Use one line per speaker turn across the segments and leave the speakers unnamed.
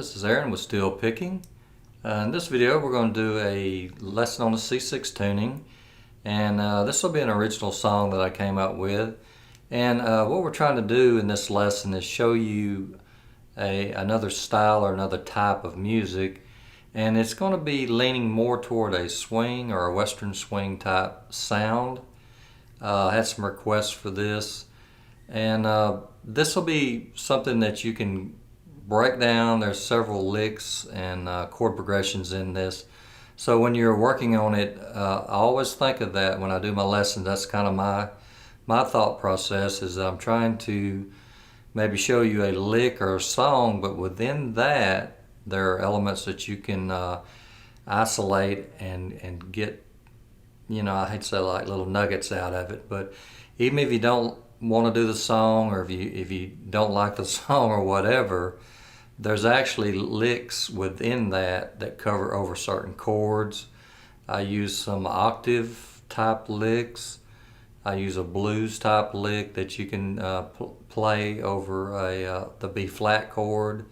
This is Aaron with Still Picking. In this video we're going to do a lesson on the C6 tuning, and this will be an original song that I came up with. And what we're trying to do in this lesson is show you another style or another type of music, and it's going to be leaning more toward a swing or a western swing type sound. I had some requests for this, and this will be something that you can break down. There's several licks and chord progressions in this, so when you're working on it, I always think of that when I do my lessons. That's kind of my thought process, is I'm trying to maybe show you a lick or a song, but within that there are elements that you can isolate and get, I hate to say, like little nuggets out of it. But even if you don't want to do the song, or if you don't like the song or whatever, there's actually licks within that cover over certain chords. I use some octave type licks. I use a blues type lick that you can play over the B flat chord.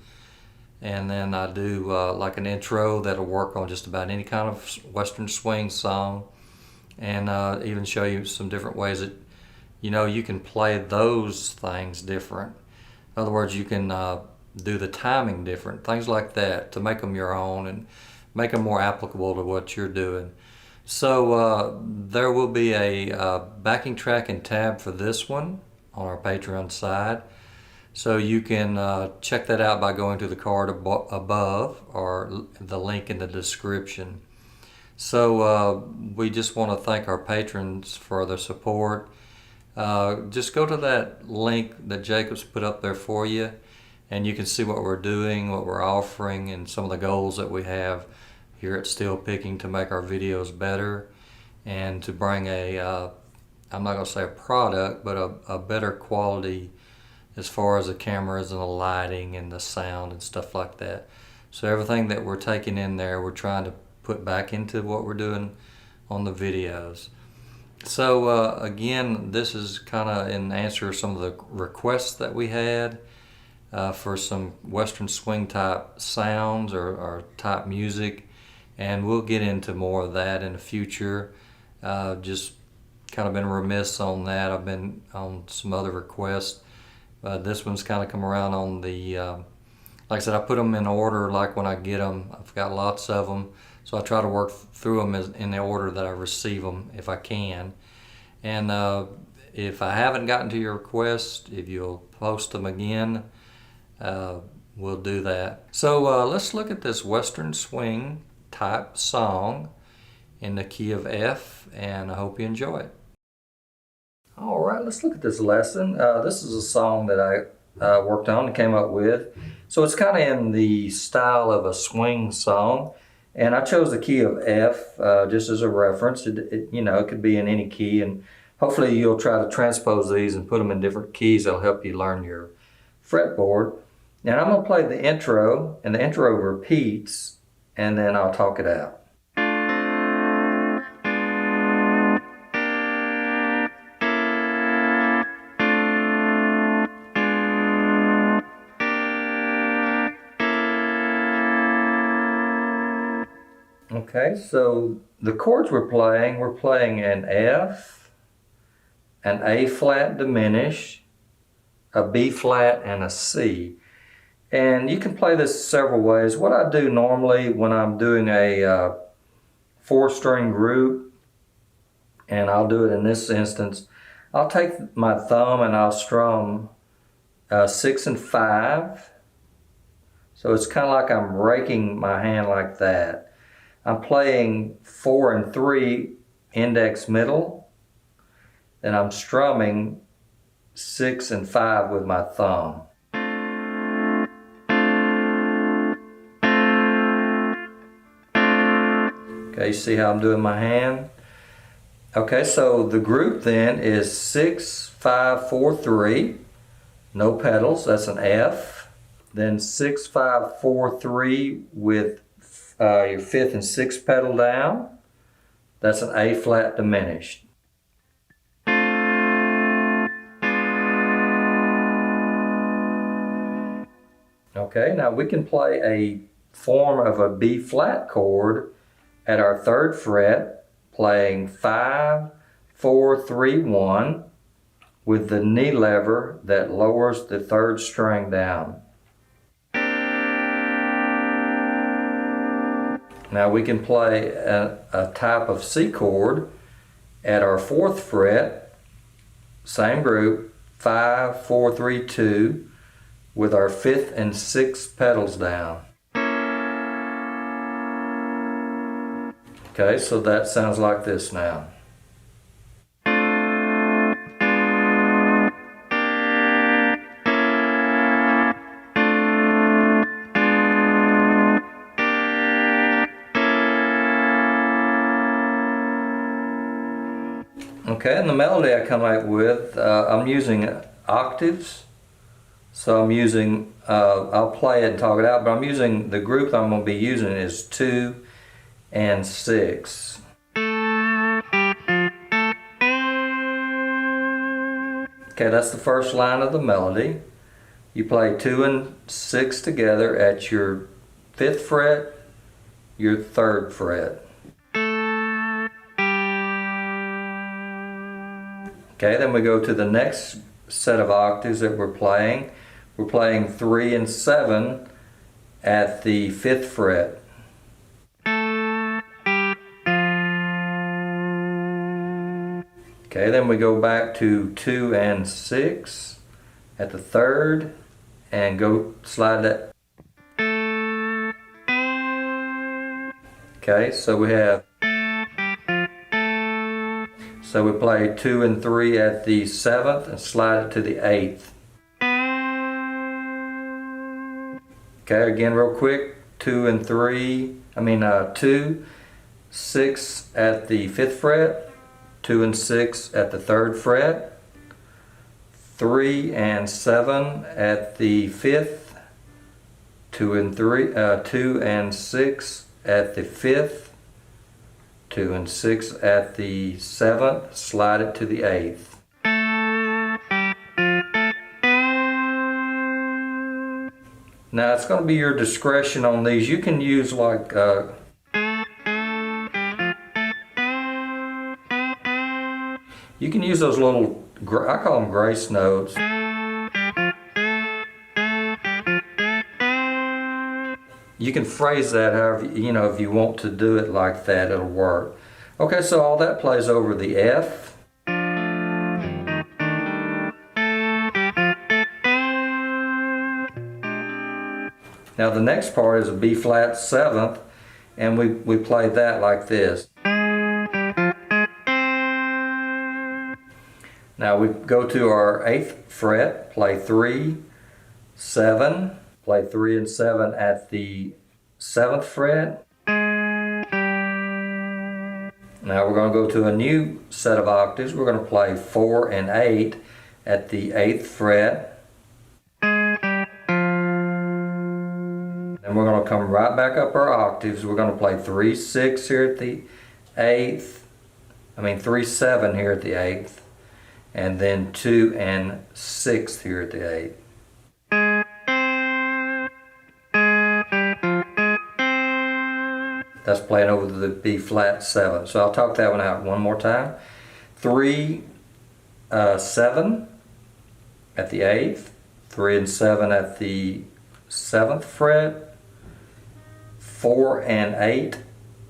And then I do like an intro that'll work on just about any kind of western swing song, and even show you some different ways that you can play those things different. In other words, you can do the timing different, things like that, to make them your own and make them more applicable to what you're doing. So there will be a backing track and tab for this one on our Patreon side. So you can check that out by going to the card above or the link in the description. So we just want to thank our patrons for their support. Just go to that link that Jacob's put up there for you, and you can see what we're doing, what we're offering, and some of the goals that we have here at Still Picking to make our videos better and to bring I'm not going to say a product, but a better quality as far as the cameras and the lighting and the sound and stuff like that. So everything that we're taking in there, we're trying to put back into what we're doing on the videos. So again, this is kind of in answer to some of the requests that we had for some western swing type sounds or type music, and we'll get into more of that in the future. Just kind of been remiss on that. I've been on some other requests. This one's kind of come around on the, like I said, I put them in order like when I get them. I've got lots of them, so I try to work through them in the order that I receive them if I can. And if I haven't gotten to your request, if you'll post them again, we'll do that. So let's look at this western swing type song in the key of F, and I hope you enjoy it. All right, let's look at this lesson. This is a song that I worked on and came up with. So it's kind of in the style of a swing song, and I chose the key of F just as a reference. It could be in any key, and hopefully you'll try to transpose these and put them in different keys. That'll help you learn your fretboard. Now I'm going to play the intro, and the intro repeats, and then I'll talk it out. Okay, so the chords we're playing an F, an A flat diminished, a B flat, and a C. And you can play this several ways. What I do normally when I'm doing a 4-string group, and I'll do it in this instance, I'll take my thumb and I'll strum 6 and 5. So it's kind of like I'm raking my hand like that. I'm playing 4 and 3 index middle, and I'm strumming 6 and 5 with my thumb. Okay, you see how I'm doing my hand? Okay, so the group then is 6, 5, 4, 3, no pedals, that's an F. Then 6, 5, 4, 3 with your 5th and 6th pedal down, that's an A flat diminished. Okay, now we can play a form of a B flat chord at our 3rd fret, playing 5, 4, 3, 1 with the knee lever that lowers the 3rd string down. Now we can play a type of C chord at our 4th fret, same group, 5, 4, 3, 2 with our 5th and 6th pedals down. Okay, so that sounds like this now. Okay, and the melody I come up with, I'm using octaves. So I'm using, I'll play it and talk it out, but I'm using, the group I'm going to be using is 2 and 6. Okay, that's the first line of the melody. You play 2 and 6 together at your 5th fret, your 3rd fret. Okay, then we go to the next set of octaves that we're playing. We're playing 3 and 7 at the 5th fret. Okay, then we go back to 2 and 6 at the 3rd and go slide that. Okay, so we have, so we play 2 and 3 at the 7th and slide it to the 8th. Okay, again real quick, 2 and 3, 2, 6 at the 5th fret, 2 and 6 at the 3rd fret, 3 and 7 at the 5th, 2 and 6 at the 5th, 2 and 6 at the 7th, slide it to the 8th. Now it's going to be your discretion on these. You can use like you can use those little, I call them grace notes. You can phrase that however, if you want to do it like that, it'll work. Okay, so all that plays over the F. Now the next part is a B flat 7th, and we play that like this. Now we go to our 8th fret, play 3, 7, play 3 and 7 at the 7th fret. Now we're going to go to a new set of octaves. We're going to play 4 and 8 at the 8th fret. And we're going to come right back up our octaves. We're going to play 3, 6 here at the 8th. 3, 7 here at the 8th. And then 2 and 6 here at the 8th. That's playing over the B flat 7. So I'll talk that one out one more time. 3, 7 at the 8th. 3 and 7 at the 7th fret. 4 and 8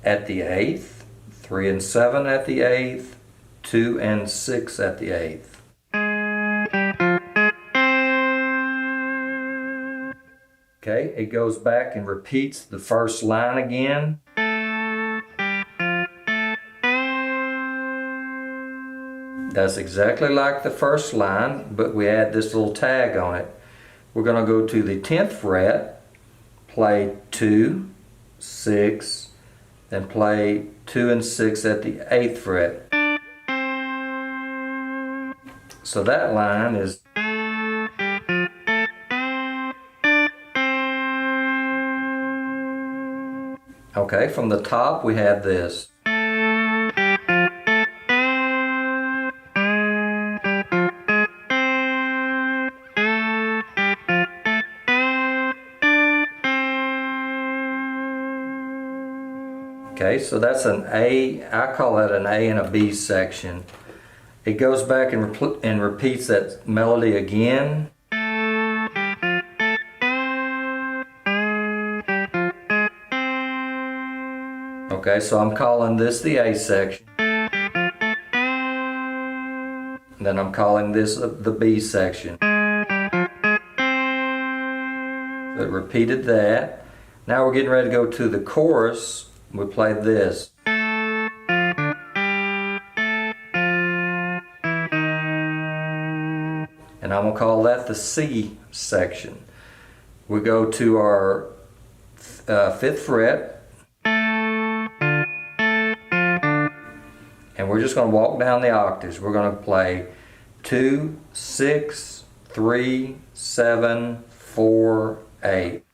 at the 8th. 3 and 7 at the 8th. 2 and 6 at the 8th. Okay, it goes back and repeats the first line again. That's exactly like the first line, but we add this little tag on it. We're going to go to the 10th fret, play 2, 6, then play 2 and 6 at the 8th fret. So that line is okay. From the top we have this. Okay, so that's an A, I call that an A and a B section. It goes back and repeats that melody again. Okay, so I'm calling this the A section. And then I'm calling this the B section. So it repeated that. Now we're getting ready to go to the chorus. We play this. And I'm going to call that the C section. We go to our 5th fret. And we're just going to walk down the octaves. We're going to play 2, 6, 3, 7, 4, 8.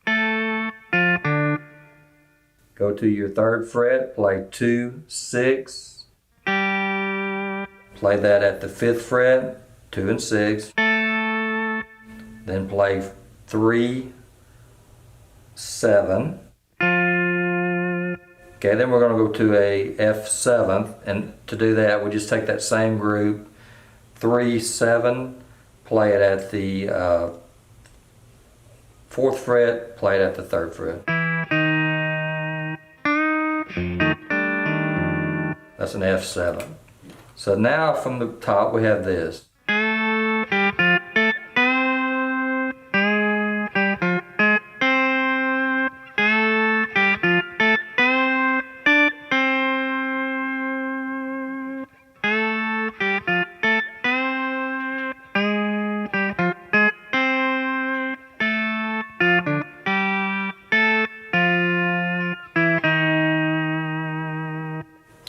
Go to your 3rd fret, play 2, 6. Play that at the 5th fret, 2 and 6. Then play 3, 7. Okay, then we're going to go to a F7th, and to do that we just take that same group, 3, 7, play it at the 4th fret, play it at the 3rd fret. That's an F7. So now from the top we have this.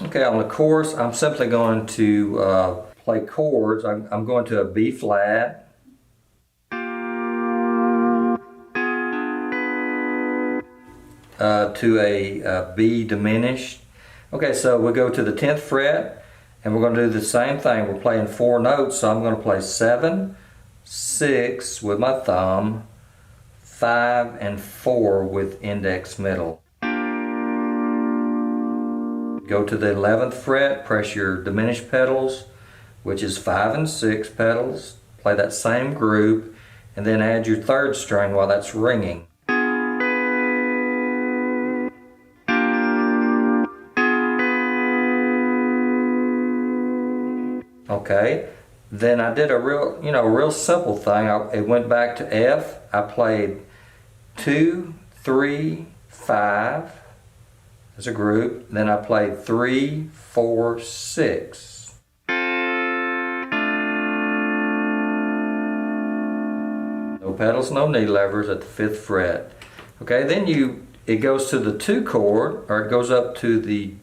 Okay, on the chorus, I'm simply going to play chords. I'm going to a B flat, to a B diminished. Okay, so we go to the 10th fret, and we're going to do the same thing. We're playing 4 notes, so I'm going to play 7, 6 with my thumb, 5, and 4 with index middle. Go to the 11th fret, press your diminished pedals, which is 5 and 6 pedals. Play that same group, and then add your 3rd string while that's ringing. Okay, then I did a real simple thing. It went back to F. I played 2, 3, 5. As a group. Then I played 3, 4, 6. No pedals, no knee levers at the 5th fret. Okay, then it goes to the 2 chord, or it goes up to the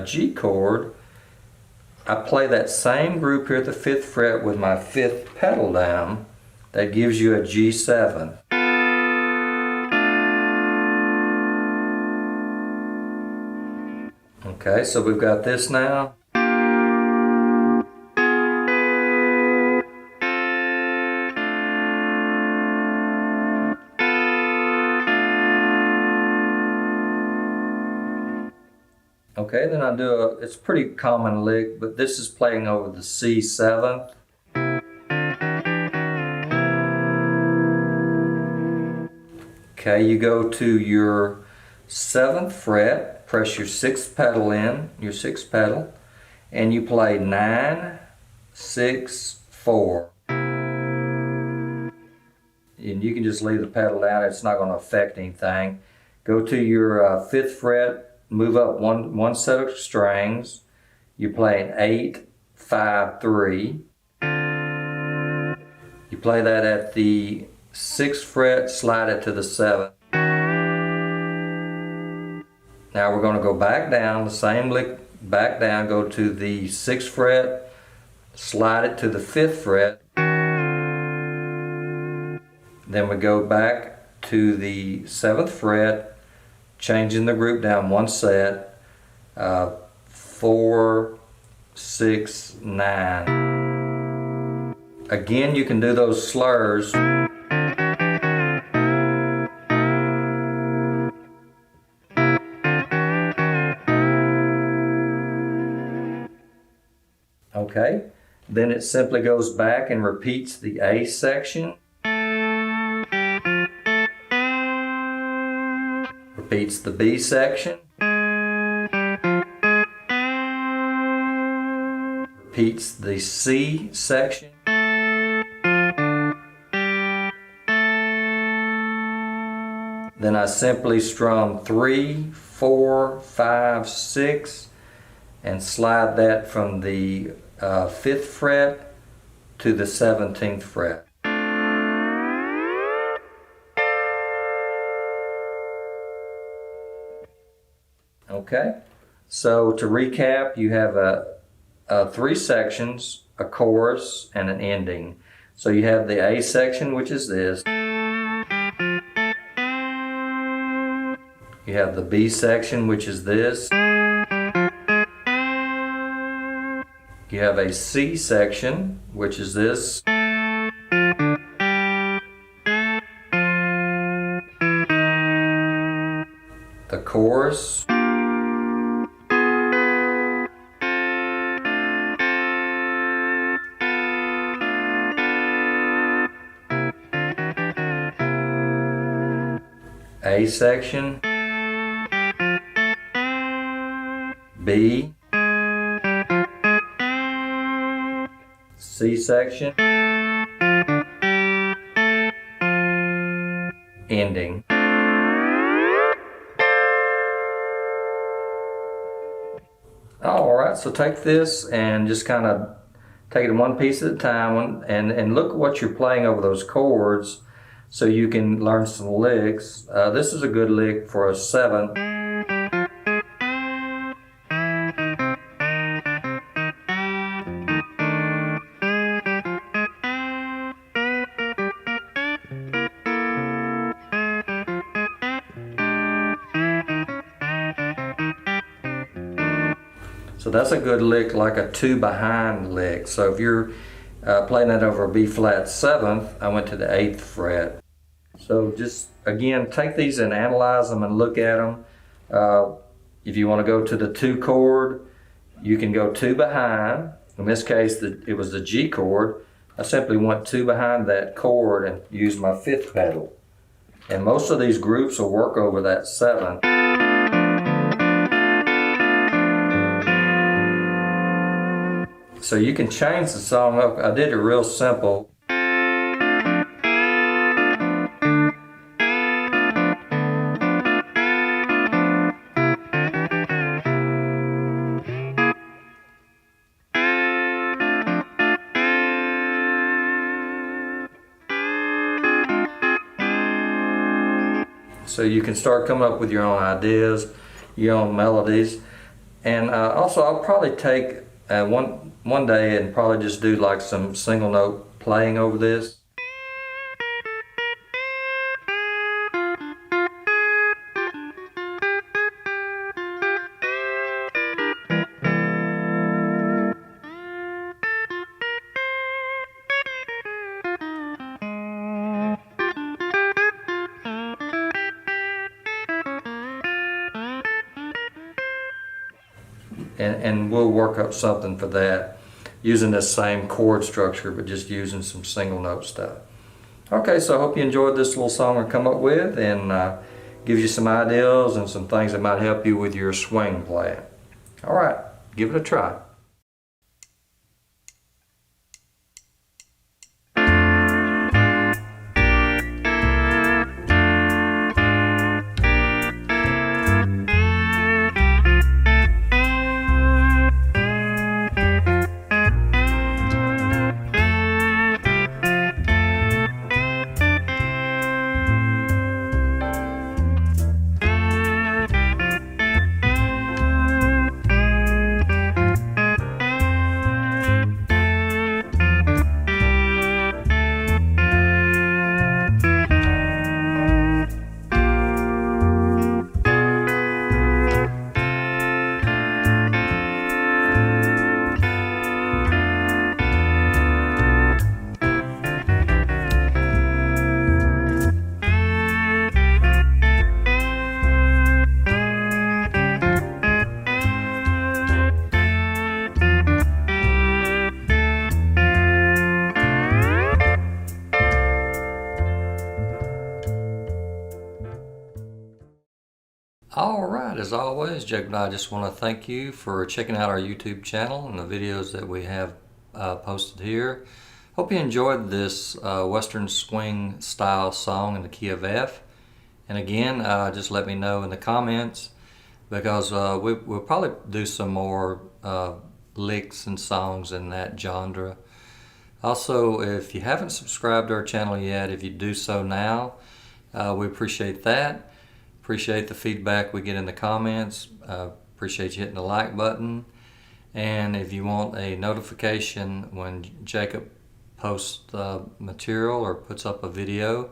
G chord. I play that same group here at the 5th fret with my 5th pedal down. That gives you a G7. Okay, so we've got this now. Okay, then I do it's a pretty common lick, but this is playing over the C7th. Okay, you go to your 7th fret, press your 6th pedal in, your 6th pedal, and you play 9, 6, 4. And you can just leave the pedal down, it's not going to affect anything. Go to your 5th fret, move up one set of strings. You play an 8, 5, 3. You play that at the 6th fret, slide it to the 7th. Now we're going to go back down, the same lick, back down, go to the 6th fret, slide it to the 5th fret. Then we go back to the 7th fret, changing the group down one set, 4, 6, 9. Again, you can do those slurs. Okay, then it simply goes back and repeats the A section. Repeats the B section. Repeats the C section. Then I simply strum 3, 4, 5, 6 and slide that from the 5th fret to the 17th fret. Okay, so to recap, you have 3 sections, a chorus, and an ending. So you have the A section, which is this. You have the B section, which is this. You have a C section, which is this. The chorus. A section. B. C section. Ending. Alright, so take this and just kind of take it one piece at a time and look at what you're playing over those chords so you can learn some licks. This is a good lick for a 7. So that's a good lick, like a 2 behind lick. So if you're playing that over a B flat 7th, I went to the 8th fret. So just again, take these and analyze them and look at them. If you want to go to the 2 chord, you can go 2 behind. In this case, it was the G chord. I simply went 2 behind that chord and used my 5th pedal. And most of these groups will work over that 7th. So you can change the song up. I did it real simple. So you can start coming up with your own ideas, your own melodies. And also I'll probably take one day and probably just do like some single note playing over this. And we'll work up something for that using this same chord structure, but just using some single note stuff. Okay, so I hope you enjoyed this little song I come up with, and gives you some ideas and some things that might help you with your swing playing. All right, give it a try. as always, Jacob and I just want to thank you for checking out our YouTube channel and the videos that we have posted here. Hope you enjoyed this Western swing style song in the key of F. And again, just let me know in the comments, because we'll probably do some more licks and songs in that genre. Also, if you haven't subscribed to our channel yet, if you do so now, we appreciate that. Appreciate the feedback we get in the comments. Appreciate you hitting the like button. And if you want a notification when Jacob posts material or puts up a video,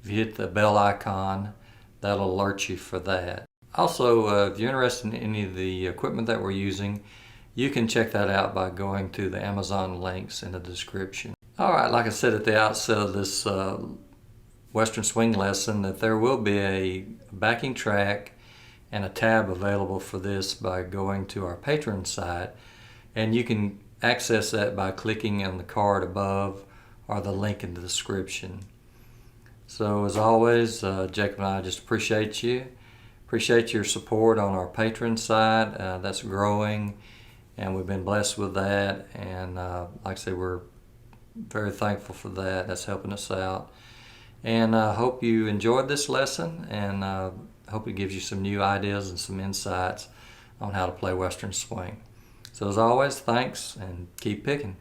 if you hit the bell icon, that'll alert you for that. Also, if you're interested in any of the equipment that we're using, you can check that out by going to the Amazon links in the description. Alright, like I said at the outset of this Western swing lesson, that there will be a backing track and a tab available for this by going to our Patreon site, and you can access that by clicking on the card above or the link in the description. So as always, Jacob and I just appreciate your support on our Patreon site. That's growing, and we've been blessed with that, and like I say, we're very thankful for that. That's helping us out. And I hope you enjoyed this lesson, and hope it gives you some new ideas and some insights on how to play Western swing. So as always, thanks, and keep picking.